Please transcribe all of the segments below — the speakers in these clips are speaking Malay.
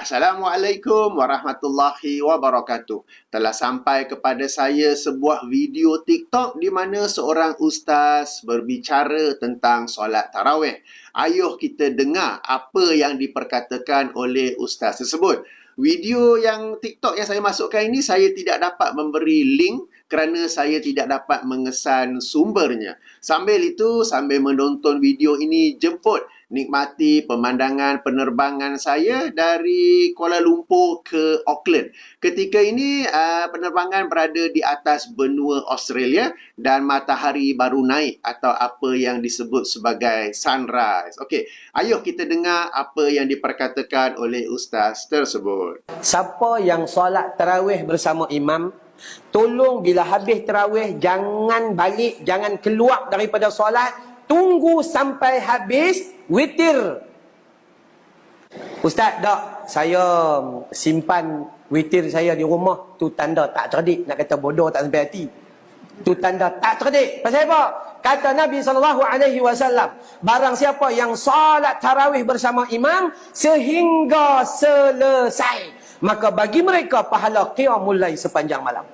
Assalamualaikum warahmatullahi wabarakatuh. Telah sampai kepada saya sebuah video TikTok di mana seorang ustaz berbicara tentang solat tarawih. Ayuh kita dengar apa yang diperkatakan oleh ustaz tersebut. Video yang TikTok yang saya masukkan ini saya tidak dapat memberi link kerana saya tidak dapat mengesan sumbernya. Sambil itu, sambil menonton video ini, jemput nikmati pemandangan penerbangan saya dari Kuala Lumpur ke Auckland. Ketika ini penerbangan berada di atas benua Australia dan matahari baru naik atau apa yang disebut sebagai sunrise. Okey, ayuh kita dengar apa yang diperkatakan oleh ustaz tersebut. Siapa yang solat tarawih bersama imam, tolong bila habis tarawih jangan balik, jangan keluar daripada solat, tunggu sampai habis witir. Ustaz, tak, saya simpan witir saya di rumah. Tu tanda tak cerdik. Nak kata bodoh tak sampai hati. Tu tanda tak cerdik. Pasal apa? Kata Nabi SAW, barang siapa yang solat tarawih bersama imam sehingga selesai, maka bagi mereka pahala qiyamul lail sepanjang malam.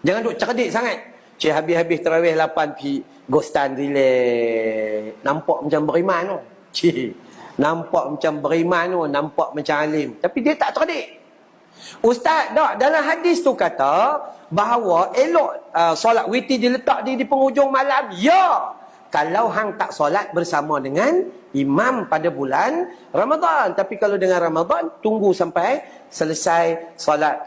Jangan duk cerdik sangat. Cik, habis-habis tarawih 8 pi Gostan relax. Nampak macam beriman tu. Cik, nampak macam beriman tu, nampak macam alim. Tapi dia tak cerdik. Ustaz, tak, dalam hadis tu kata bahawa elok solat witir diletak di penghujung malam. Ya, kalau hang tak solat bersama dengan imam pada bulan Ramadan. Tapi kalau dengan Ramadan, tunggu sampai selesai solat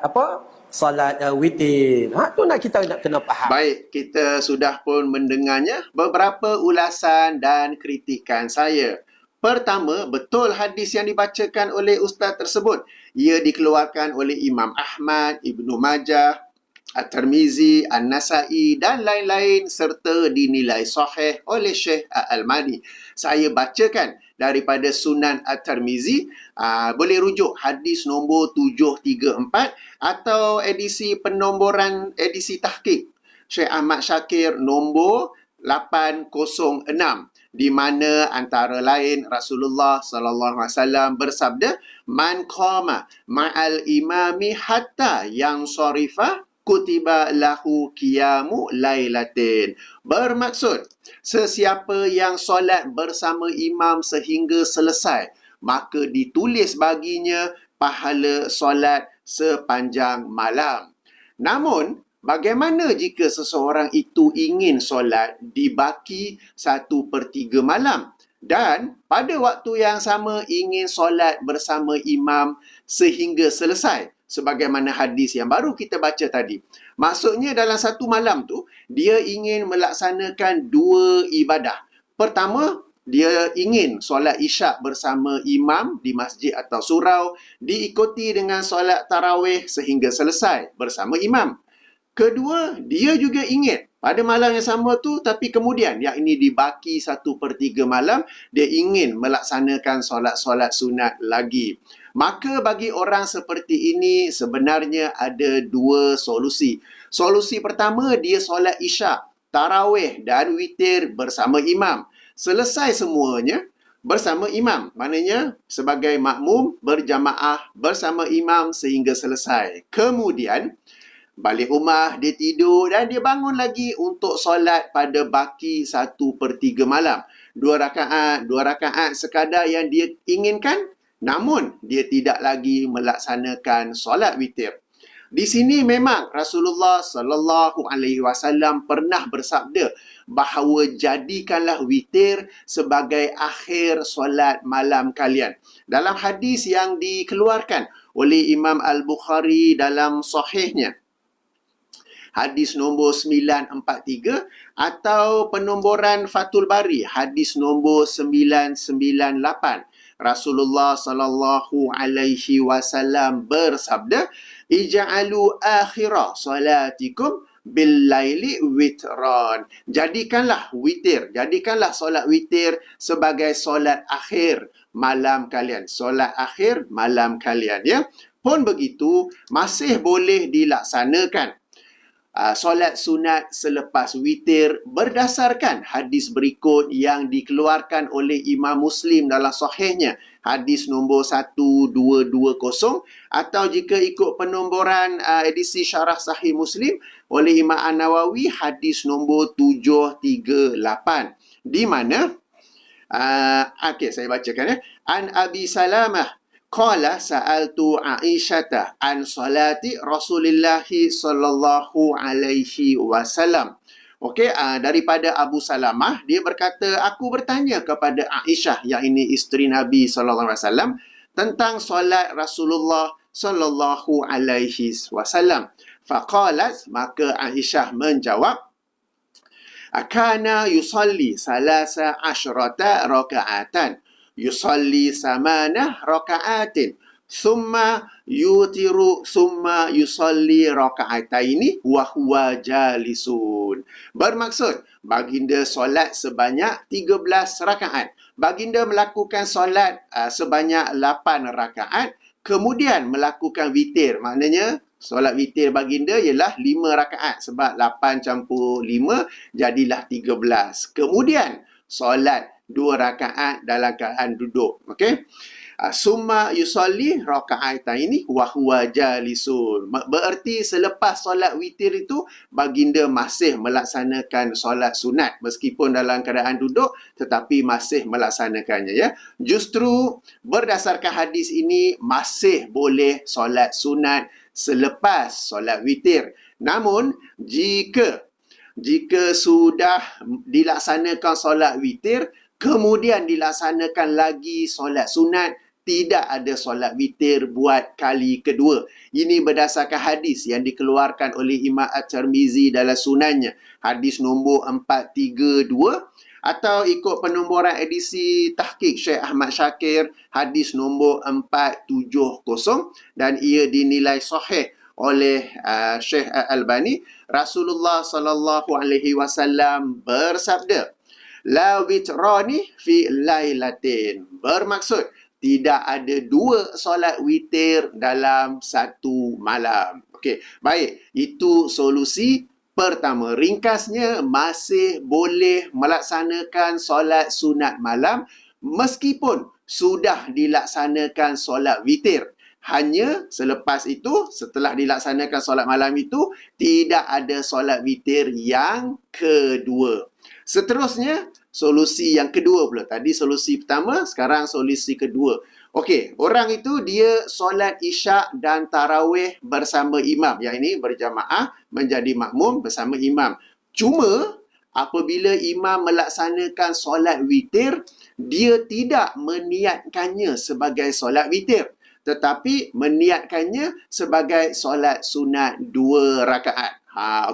solat witir. Tu kita nak kena faham. Baik, kita sudah pun mendengarnya beberapa ulasan dan kritikan saya. Pertama, betul hadis yang dibacakan oleh ustaz tersebut. Ia dikeluarkan oleh Imam Ahmad, Ibnu Majah, At-Tirmizi, An-Nasai dan lain-lain serta dinilai sahih oleh Syekh Al-Albani. Saya bacakan daripada Sunan At-Tirmizi, boleh rujuk hadis nombor 734 atau edisi penomboran edisi tahqiq Syekh Ahmad Syakir nombor 806, di mana antara lain Rasulullah sallallahu alaihi wasallam bersabda, man qama ma'al imami hatta yang syarifah kutiba lahu qiyamu lailatin. Bermaksud, sesiapa yang solat bersama imam sehingga selesai, maka ditulis baginya pahala solat sepanjang malam. Namun, bagaimana jika seseorang itu ingin solat di baki 1/3 malam dan pada waktu yang sama ingin solat bersama imam sehingga selesai? Sebagaimana hadis yang baru kita baca tadi. Maksudnya dalam satu malam tu, dia ingin melaksanakan dua ibadah. Pertama, dia ingin solat isyak bersama imam di masjid atau surau, diikuti dengan solat tarawih sehingga selesai bersama imam. Kedua, dia juga ingin pada malam yang sama tu, tapi kemudian, yakni di baki 1/3 malam, dia ingin melaksanakan solat-solat sunat lagi. Maka bagi orang seperti ini, sebenarnya ada dua solusi. Solusi pertama, dia solat isyak, tarawih dan witir bersama imam. Selesai semuanya bersama imam. Maknanya, sebagai makmum, berjamaah bersama imam sehingga selesai. Kemudian, balik rumah, dia tidur dan dia bangun lagi untuk solat pada baki 1/3 malam. 2 rakaat sekadar yang dia inginkan, namun dia tidak lagi melaksanakan solat witir. Di sini memang Rasulullah sallallahu alaihi wasallam pernah bersabda bahawa jadikanlah witir sebagai akhir solat malam kalian. Dalam hadis yang dikeluarkan oleh Imam Al-Bukhari dalam sahihnya, hadis nombor 943 atau penomboran Fathul Bari, hadis nombor 998. Rasulullah sallallahu alaihi wasallam bersabda, "Ij'alu akhira salatikum bil laili witran." Jadikanlah witir, jadikanlah solat witir sebagai solat akhir malam kalian. Solat akhir malam kalian, ya. Pun begitu, masih boleh dilaksanakan. solat sunat selepas witir berdasarkan hadis berikut yang dikeluarkan oleh Imam Muslim dalam sahihnya, hadis nombor 1220, atau jika ikut penomboran edisi syarah Sahih Muslim oleh Imam An-Nawawi, hadis nombor 738, di mana okey, saya bacakan ya. An Abi Salamah qala sa'altu Aisyata an salati Rasulillah sallallahu alaihi wasallam. Okey, daripada Abu Salamah, dia berkata, aku bertanya kepada Aisyah, yang ini isteri Nabi sallallahu alaihi wasallam, tentang solat Rasulullah sallallahu alaihi wasallam. Faqalat, maka Aisyah menjawab, akana yusalli salasa asyrata raka'atan yusalli samanah raka'atin summa yutiru summa yusalli raka'ataini wa huwa jalisun. Bermaksud, baginda solat sebanyak 13 rakaat. Baginda melakukan solat sebanyak 8 rakaat, kemudian melakukan witir. Maknanya solat witir baginda ialah 5 rakaat, sebab 8 campur 5 jadilah 13. Kemudian solat 2 rakaat dalam keadaan duduk. Okey. Summa yusalli raka'ataini wa huwa jalisun. Bererti selepas solat witir itu baginda masih melaksanakan solat sunat meskipun dalam keadaan duduk, tetapi masih melaksanakannya ya. Justru berdasarkan hadis ini masih boleh solat sunat selepas solat witir. Namun jika sudah dilaksanakan solat witir, kemudian dilaksanakan lagi solat sunat, tidak ada solat witir buat kali kedua. Ini berdasarkan hadis yang dikeluarkan oleh Imam At-Tirmizi dalam sunannya, hadis nombor 432, atau ikut penomboran edisi tahqiq Syekh Ahmad Syakir, hadis nombor 470, dan ia dinilai sahih oleh Syekh Al-Albani. Rasulullah sallallahu alaihi wasallam bersabda, la witrani fi lailatin. Bermaksud, tidak ada 2 solat witir dalam satu malam. Okey, baik. Itu solusi pertama. Ringkasnya, masih boleh melaksanakan solat sunat malam meskipun sudah dilaksanakan solat witir. Hanya selepas itu, setelah dilaksanakan solat malam itu, tidak ada solat witir yang kedua. Seterusnya, solusi yang kedua pula. Tadi solusi pertama, sekarang solusi kedua. Okey, orang itu dia solat isyak dan tarawih bersama imam. Yang ini berjamaah menjadi makmum bersama imam. Cuma, apabila imam melaksanakan solat witir, dia tidak meniatkannya sebagai solat witir, tetapi meniatkannya sebagai solat sunat 2 rakaat.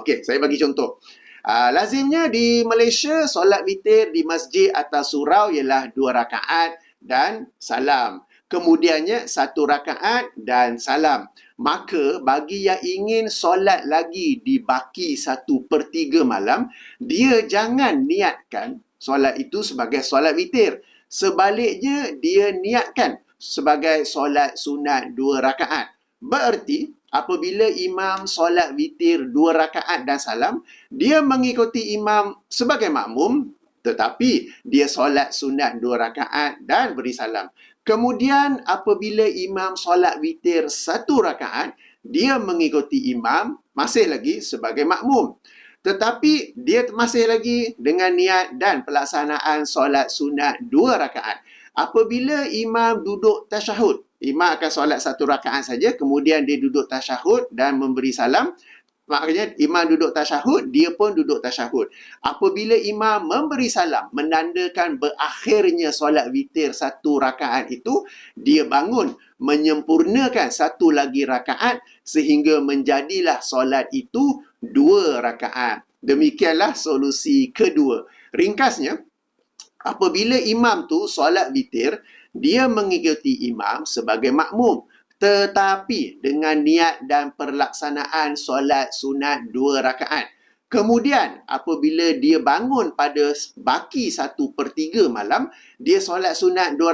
Okey, saya bagi contoh. Lazimnya di Malaysia, solat witir di masjid atau surau ialah 2 rakaat dan salam. Kemudiannya 1 rakaat dan salam. Maka bagi yang ingin solat lagi di baki 1/3 malam, dia jangan niatkan solat itu sebagai solat witir. Sebaliknya, dia niatkan sebagai solat sunat 2 rakaat. Bererti, apabila imam solat witir 2 rakaat dan salam, dia mengikuti imam sebagai makmum, tetapi dia solat sunat 2 rakaat dan beri salam. Kemudian apabila imam solat witir 1 rakaat, dia mengikuti imam masih lagi sebagai makmum, tetapi dia masih lagi dengan niat dan pelaksanaan solat sunat 2 rakaat. Apabila imam duduk tasyahud, imam akan solat 1 rakaat saja, kemudian dia duduk tasyahud dan memberi salam. Maknanya imam duduk tasyahud, dia pun duduk tasyahud. Apabila imam memberi salam, menandakan berakhirnya solat witir 1 rakaat itu, dia bangun menyempurnakan 1 lagi rakaat sehingga menjadilah solat itu 2 rakaat. Demikianlah solusi kedua. Ringkasnya, apabila imam tu solat witir, dia mengikuti imam sebagai makmum, tetapi dengan niat dan pelaksanaan solat sunat 2 rakaat. Kemudian apabila dia bangun pada baki 1/3 malam, dia solat sunat 2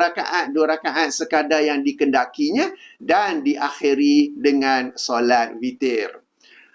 rakaat sekadar yang dikendakinya dan diakhiri dengan solat witir.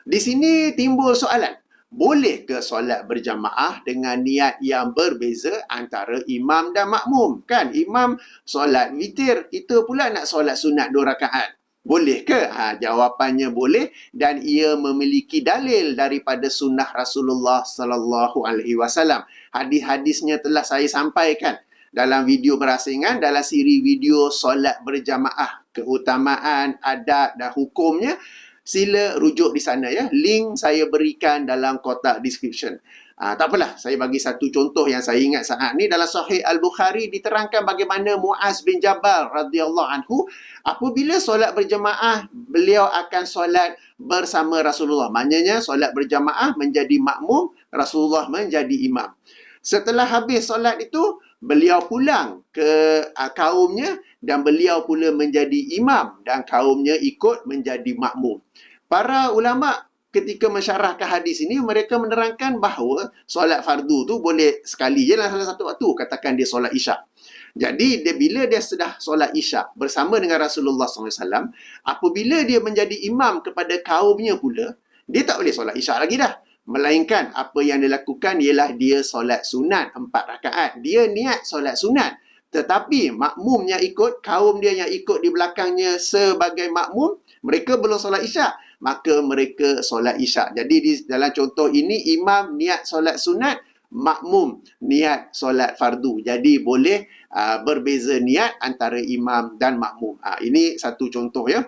Di sini timbul soalan. Boleh ke solat berjamaah dengan niat yang berbeza antara imam dan makmum? Kan imam solat witir, kita pula nak solat sunat 2 rakaat. Boleh ke? Jawapannya boleh dan ia memiliki dalil daripada sunnah Rasulullah sallallahu alaihi wasallam. Hadis-hadisnya telah saya sampaikan dalam video berasingan, dalam siri video solat berjamaah, keutamaan, adab dan hukumnya. Sila rujuk di sana ya. Link saya berikan dalam kotak description. Tak apalah, saya bagi satu contoh yang saya ingat saat ni. Dalam Sahih Al-Bukhari diterangkan bagaimana Muaz bin Jabal radhiyallahu anhu apabila solat berjamaah, beliau akan solat bersama Rasulullah. Maknanya solat berjamaah menjadi makmum, Rasulullah menjadi imam. Setelah habis solat itu, beliau pulang ke kaumnya dan beliau pula menjadi imam dan kaumnya ikut menjadi makmum. Para ulama ketika mensyarahkan hadis ini, mereka menerangkan bahawa solat fardu tu boleh sekali je lah salah satu waktu. Katakan dia solat isyak. Jadi bila dia sudah solat isyak bersama dengan Rasulullah SAW, apabila dia menjadi imam kepada kaumnya pula, dia tak boleh solat isyak lagi dah. Melainkan apa yang dia lakukan ialah dia solat sunat 4 rakaat. Dia niat solat sunat. Tetapi makmumnya ikut, kaum dia yang ikut di belakangnya sebagai makmum, mereka belum solat isyak, maka mereka solat isyak. Jadi di dalam contoh ini, imam niat solat sunat, makmum niat solat fardu. Jadi boleh berbeza niat antara imam dan makmum. Ini satu contoh ya.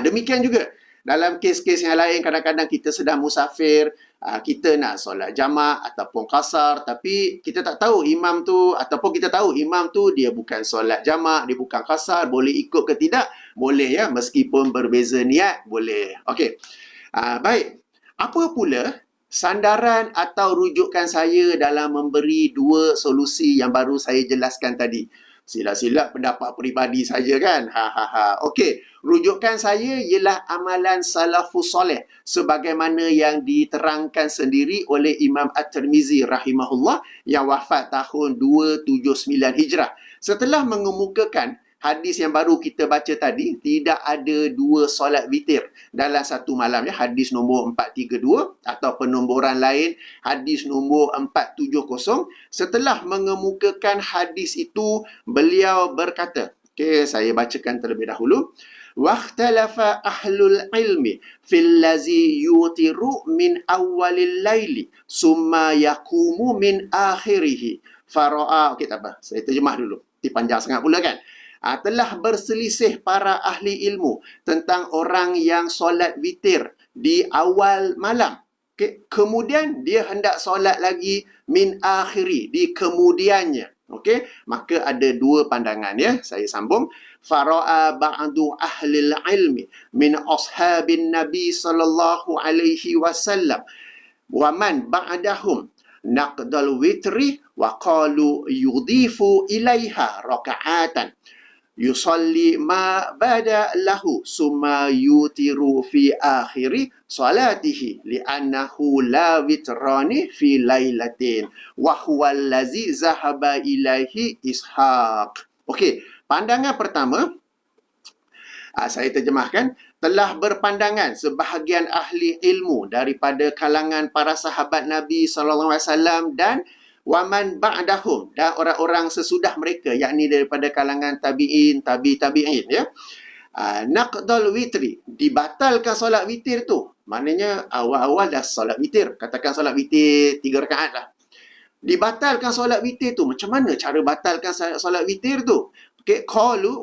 Demikian juga dalam kes-kes yang lain, kadang-kadang kita sedang musafir, kita nak solat jamak ataupun qasar, tapi kita tak tahu imam tu, ataupun kita tahu imam tu dia bukan solat jamak, dia bukan qasar, boleh ikut ke tidak? Boleh ya, meskipun berbeza niat, boleh. Okey. Baik. Apa pula sandaran atau rujukan saya dalam memberi 2 solusi yang baru saya jelaskan tadi? Sila-sila pendapat peribadi saja kan? Okey, rujukan saya ialah amalan salafus soleh sebagaimana yang diterangkan sendiri oleh Imam At-Tirmizi rahimahullah yang wafat tahun 279 Hijrah. Setelah mengemukakan hadis yang baru kita baca tadi, tidak ada 2 solat witir dalam satu malam ya. Hadis nombor 432 atau penomboran lain hadis nombor 470. Setelah mengemukakan hadis itu, beliau berkata, okey, saya bacakan terlebih dahulu. Waqtalafa ahlul ilmi fil lazi yutiru min awwalil laili summa yaqumu min akhirih fara'a. Okey, tak apa, saya terjemah dulu. Panjang sangat pula kan. Telah berselisih para ahli ilmu tentang orang yang solat witir di awal malam. Kemudian dia hendak solat lagi min akhiri, di kemudiannya. Okey, maka ada 2 pandangan ya. Saya sambung. Fara'a ba'du ahli ilmi min ashabin Nabi sallallahu alaihi wasallam wa man ba'dahum naqdal witri wa qalu yudhifu ilaiha raka'atan yusalli ma bada lahu summa yutiru fi akhiri salatihi li'annahu la witrani fi lailatin wa huwa allazi zahaba ilaihi Ishaq. Okey, pandangan pertama, saya terjemahkan, telah berpandangan sebahagian ahli ilmu daripada kalangan para sahabat Nabi SAW dan waman ba'dahum, dan orang-orang sesudah mereka, yakni daripada kalangan tabi'in, tabi'in ya. Naqdal witri, dibatalkan solat witir tu. Maknanya awal-awal dah solat witir, katakan solat witir 3 rakaat lah. Dibatalkan solat witir tu. Macam mana cara batalkan solat witir tu? Okay, qalu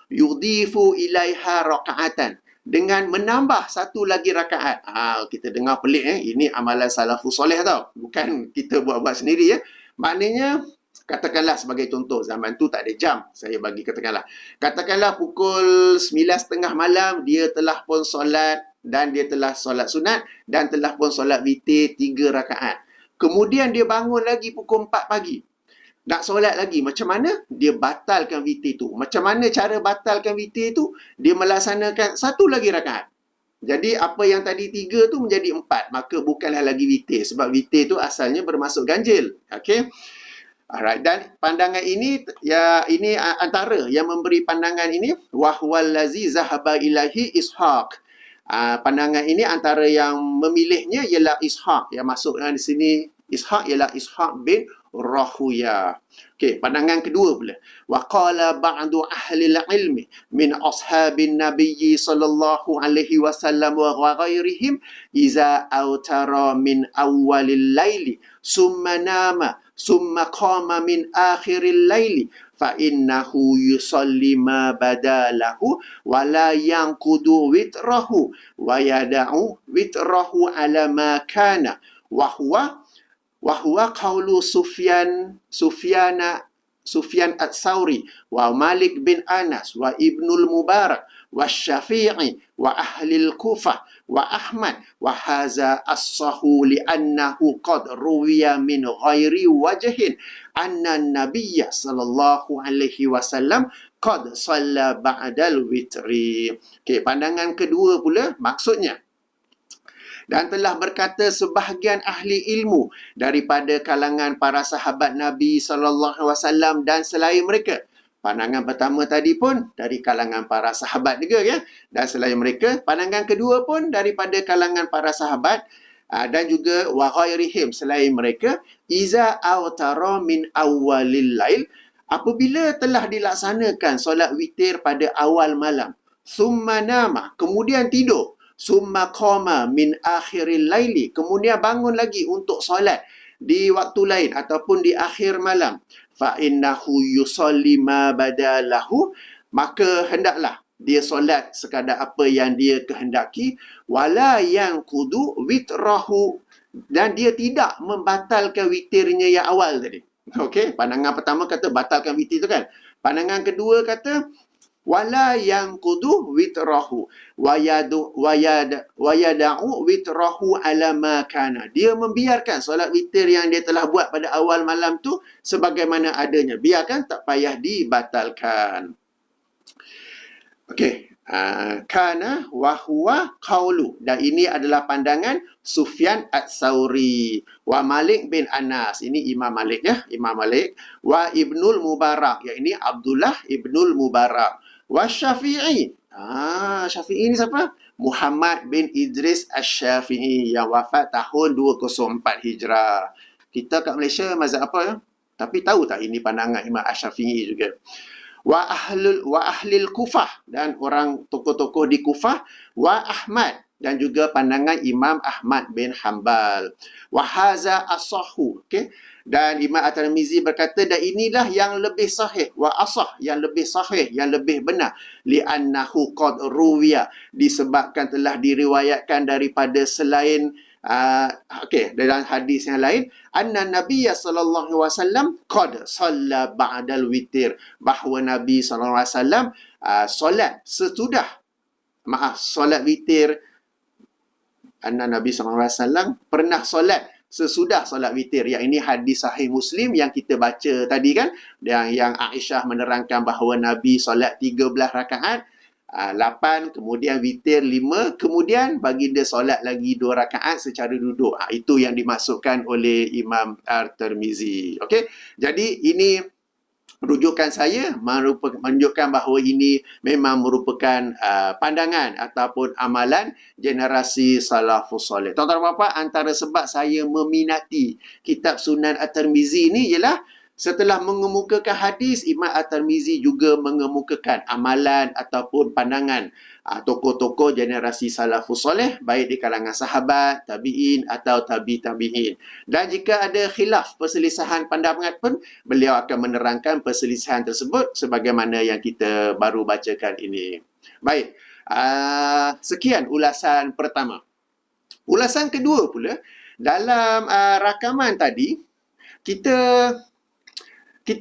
yudhifu ilaiha raka'atan, dengan menambah 1 lagi rakaat. Kita dengar pelik ini amalan salafus soleh tau. Bukan kita buat-buat sendiri ya. Maknanya, katakanlah sebagai contoh, zaman tu tak ada jam. Saya bagi katakanlah pukul 9.30 malam, dia telah pun solat dan dia telah solat sunat dan telah pun solat witir 3 rakaat. Kemudian dia bangun lagi pukul 4 pagi. Nak solat lagi, macam mana? Dia batalkan witir tu. Macam mana cara batalkan witir tu? Dia melaksanakan 1 lagi rakaat. Jadi apa yang tadi 3 tu menjadi 4. Maka bukanlah lagi witir. Sebab witir tu asalnya bermaksud ganjil. Okey. Alright. Dan pandangan ini, ya, ini antara yang memberi pandangan ini, wahwal lazi zahaba ilahi Ishaq. Pandangan ini antara yang memilihnya ialah Ishaq. Yang masuk di sini Ishaq ialah Ishaq bin Rahuyah. Okey, pandangan kedua pula. Wa qala ba'du ahli al-ilmi min ashabin nabiyyi sallallahu alaihi wasallam wa ghairihim iza autara min awwalil laili summa nama summa qama min akhiril laili fa innahu yusalli ma badalahu wa la yanqudu witrahu wa yada'u witrahu ala ma kana wa huwa qawlu Sufyan Ats-Tsauri wa Malik bin Anas wa Ibnul Mubarak wa Syafi'i wa ahli al-Kufah wa Ahmad wa haza as-sahu li'annahu qad ruwiya min ghairi wajhin anna an-nabiyya sallallahu alaihi wasallam qad shalla ba'dal witri. Okey, pandangan kedua pula maksudnya, dan telah berkata sebahagian ahli ilmu daripada kalangan para sahabat Nabi SAW dan selain mereka. Pandangan pertama tadi pun dari kalangan para sahabat juga ya, dan selain mereka. Pandangan kedua pun daripada kalangan para sahabat dan juga wa ghairihim, selain mereka. Iza awtara min awwalil lail, apabila telah dilaksanakan solat witir pada awal malam, summa nama, kemudian tidur, summa qama min akhiril laili, kemudian bangun lagi untuk solat di waktu lain ataupun di akhir malam, fa innahu yusalli ma badalahu, maka hendaklah dia solat sekadar apa yang dia kehendaki, wala yang kudu witrahu, dan dia tidak membatalkan witirnya yang awal tadi. Okey, pandangan pertama kata batalkan witir tu kan. Pandangan kedua kata wala yang kudu witrahu wa yada'u witrahu ala ma kana, dia membiarkan solat witir yang dia telah buat pada awal malam tu sebagaimana adanya, biarkan, tak payah dibatalkan. Okey, kana wa huwa qaulu, dan ini adalah pandangan Sufyan Ats-Tsauri wa Malik bin Anas, ini Imam Malik ya, Imam Malik, wa Ibnul Mubarak, ya ini Abdullah Ibnul Mubarak, wa Syafi'i. Syafi'i ni siapa? Muhammad bin Idris Asy-Syafi'i yang wafat tahun 204 Hijrah. Kita kat Malaysia mazhab apa ya? Tapi tahu tak ini pandangan Imam Asy-Syafi'i juga. Wa ahlil Kufah, dan orang tokoh-tokoh di Kufah, wa Ahmad, dan juga pandangan Imam Ahmad bin Hanbal. Wa haza as-sahhu, okey. Dan Imam At-Tirmizi berkata, dan inilah yang lebih sahih, wa asah, yang lebih sahih, yang lebih benar, li'annahu qad ruwiya, disebabkan telah diriwayatkan daripada selain dalam hadis yang lain, anna Nabiyya sallallahu alaihi wasallam qad shalla ba'dal witir, bahawa Nabi sallallahu alaihi wasallam solat sesudah solat witir. Anna Nabi sallallahu alaihi wasallam pernah solat sesudah solat witir. Yang ini hadis sahih Muslim yang kita baca tadi kan, yang Aisyah menerangkan bahawa Nabi solat 13 rakaat, 8, kemudian witir 5, kemudian baginda solat lagi 2 rakaat secara duduk. Itu yang dimasukkan oleh Imam At-Tirmizi. Okey, jadi ini rujukan saya menunjukkan bahawa ini memang merupakan pandangan ataupun amalan generasi salafus soleh. Tuan-tuan dan puan-puan, antara sebab saya meminati kitab Sunan At-Tirmizi ini ialah setelah mengemukakan hadis, Imam At-Tirmizi juga mengemukakan amalan ataupun pandangan tokoh-tokoh generasi salafus soleh, baik di kalangan sahabat, tabi'in atau tabi'in. Dan jika ada khilaf, perselisihan pandangan pun, beliau akan menerangkan perselisihan tersebut sebagaimana yang kita baru bacakan ini. Baik, sekian ulasan pertama. Ulasan kedua pula, dalam rakaman tadi, kita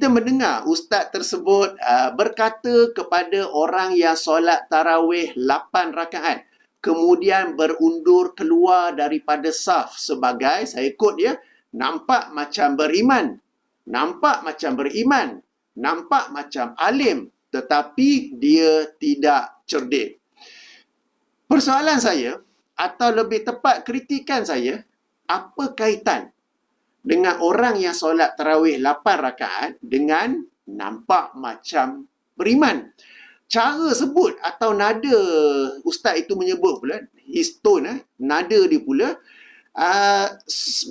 mendengar ustaz tersebut berkata kepada orang yang solat tarawih 8 rakaat, kemudian berundur keluar daripada saf sebagai, saya quote dia, nampak macam beriman, nampak macam alim, tetapi dia tidak cerdik. Persoalan saya, atau lebih tepat kritikan saya, apa kaitan dengan orang yang solat tarawih 8 rakaat dengan nampak macam beriman? Cara sebut atau nada ustaz itu menyebut pula, his tone, nada dia pula,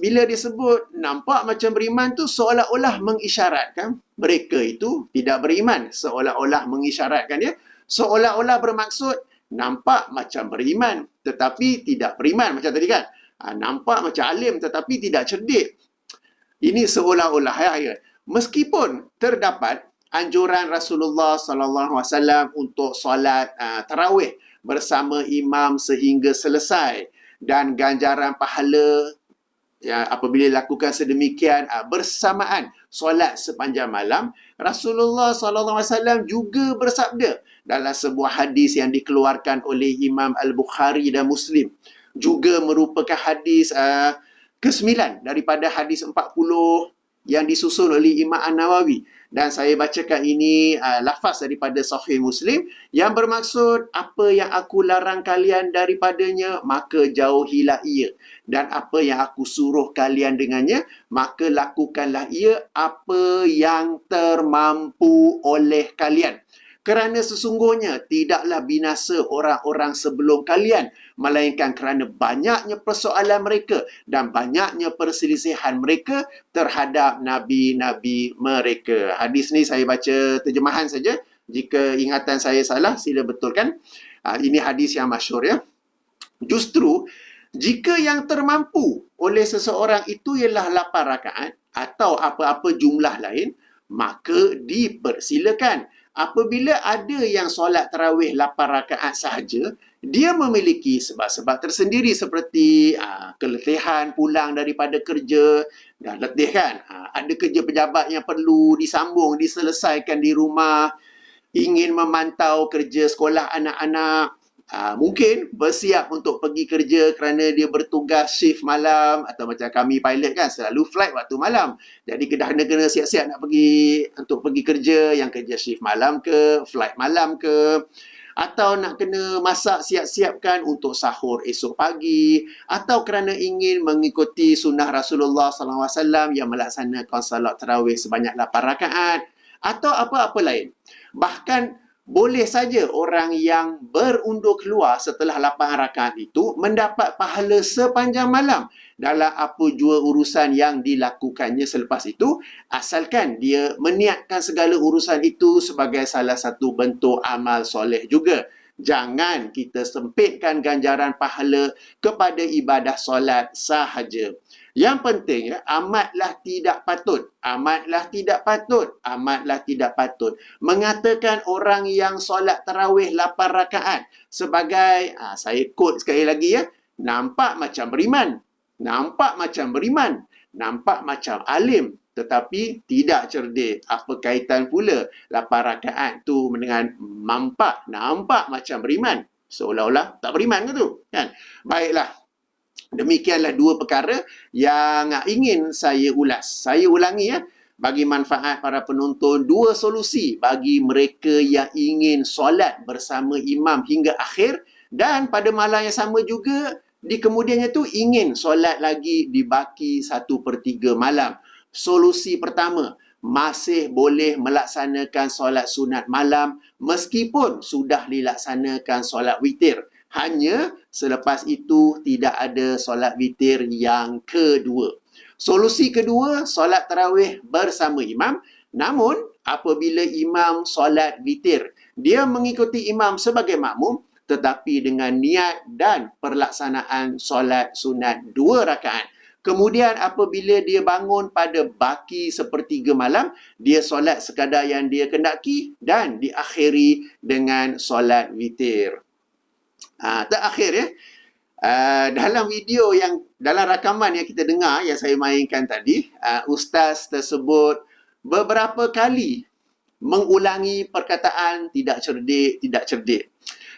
bila dia sebut nampak macam beriman tu seolah-olah mengisyaratkan mereka itu tidak beriman, seolah-olah mengisyaratkan dia, seolah-olah bermaksud nampak macam beriman tetapi tidak beriman macam tadi kan. Nampak macam alim tetapi tidak cerdik. Ini seolah-olah ya. Meskipun terdapat anjuran Rasulullah SAW untuk solat tarawih bersama imam sehingga selesai dan ganjaran pahala ya, apabila lakukan sedemikian bersamaan solat sepanjang malam, Rasulullah SAW juga bersabda dalam sebuah hadis yang dikeluarkan oleh Imam Al-Bukhari dan Muslim, juga merupakan hadis ke-9 daripada hadis 40 yang disusun oleh Imam An-Nawawi. Dan saya bacakan ini lafaz daripada Sahih Muslim yang bermaksud, apa yang aku larang kalian daripadanya, maka jauhilah ia. Dan apa yang aku suruh kalian dengannya, maka lakukanlah ia apa yang termampu oleh kalian. Kerana sesungguhnya tidaklah binasa orang-orang sebelum kalian, melainkan kerana banyaknya persoalan mereka dan banyaknya perselisihan mereka terhadap nabi-nabi mereka. Hadis ni saya baca terjemahan saja. Jika ingatan saya salah, sila betulkan. Ini hadis yang masyhur ya. Justru, jika yang termampu oleh seseorang itu ialah 8 rakaat atau apa-apa jumlah lain, maka dipersilakan. Apabila ada yang solat tarawih 8 rakaat sahaja, dia memiliki sebab-sebab tersendiri seperti keletihan pulang daripada kerja, dah letih kan, ada kerja pejabat yang perlu disambung, diselesaikan di rumah, ingin memantau kerja sekolah anak-anak, mungkin bersiap untuk pergi kerja kerana dia bertugas shift malam, atau macam kami pilot kan selalu flight waktu malam, jadi kena siap-siap nak pergi untuk pergi kerja, yang kerja shift malam ke, flight malam ke, atau nak kena masak siap-siapkan untuk sahur esok pagi, atau kerana ingin mengikuti sunnah Rasulullah SAW yang melaksanakan salat tarawih sebanyak 8 rakaat, atau apa-apa lain. Bahkan boleh saja orang yang berundur keluar setelah 8 rakaat itu mendapat pahala sepanjang malam dalam apa jua urusan yang dilakukannya selepas itu, asalkan dia meniatkan segala urusan itu sebagai salah satu bentuk amal soleh juga. Jangan kita sempitkan ganjaran pahala kepada ibadah solat sahaja. Yang penting ya, amatlah tidak patut mengatakan orang yang solat tarawih 8 rakaat sebagai, saya quote sekali lagi ya, nampak macam beriman, nampak macam alim, tetapi tidak cerdik. Apa kaitan pula 8 rakaat tu dengan nampak macam beriman? Seolah-olah tak beriman ke tu? Kan? Baiklah. Demikianlah 2 perkara yang ingin saya ulas. Saya ulangi ya, bagi manfaat para penonton, 2 solusi bagi mereka yang ingin solat bersama imam hingga akhir, dan pada malam yang sama juga di kemudiannya tu ingin solat lagi di baki 1/3 malam. Solusi pertama, masih boleh melaksanakan solat sunat malam meskipun sudah dilaksanakan solat witir. Hanya selepas itu tidak ada solat witir yang kedua. Solusi kedua, solat tarawih bersama imam. Namun, apabila imam solat witir, dia mengikuti imam sebagai makmum, tetapi dengan niat dan perlaksanaan solat sunat 2 rakaat. Kemudian apabila dia bangun pada baki 1/3 malam, dia solat sekadar yang dia kendaki dan diakhiri dengan solat witir. Terakhir ya, dalam video dalam rakaman yang kita dengar yang saya mainkan tadi, ustaz tersebut beberapa kali mengulangi perkataan tidak cerdik.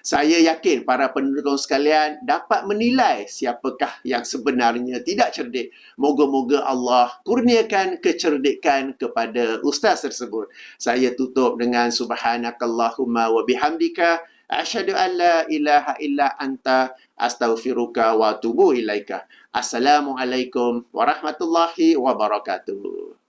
Saya yakin para penonton sekalian dapat menilai siapakah yang sebenarnya tidak cerdik. Moga-moga Allah kurniakan kecerdikan kepada ustaz tersebut. Saya tutup dengan subhanakallahumma wa bihamdika asyhadu an la ilaha illa anta astaghfiruka wa atubu ilaika. Assalamualaikum warahmatullahi wabarakatuh.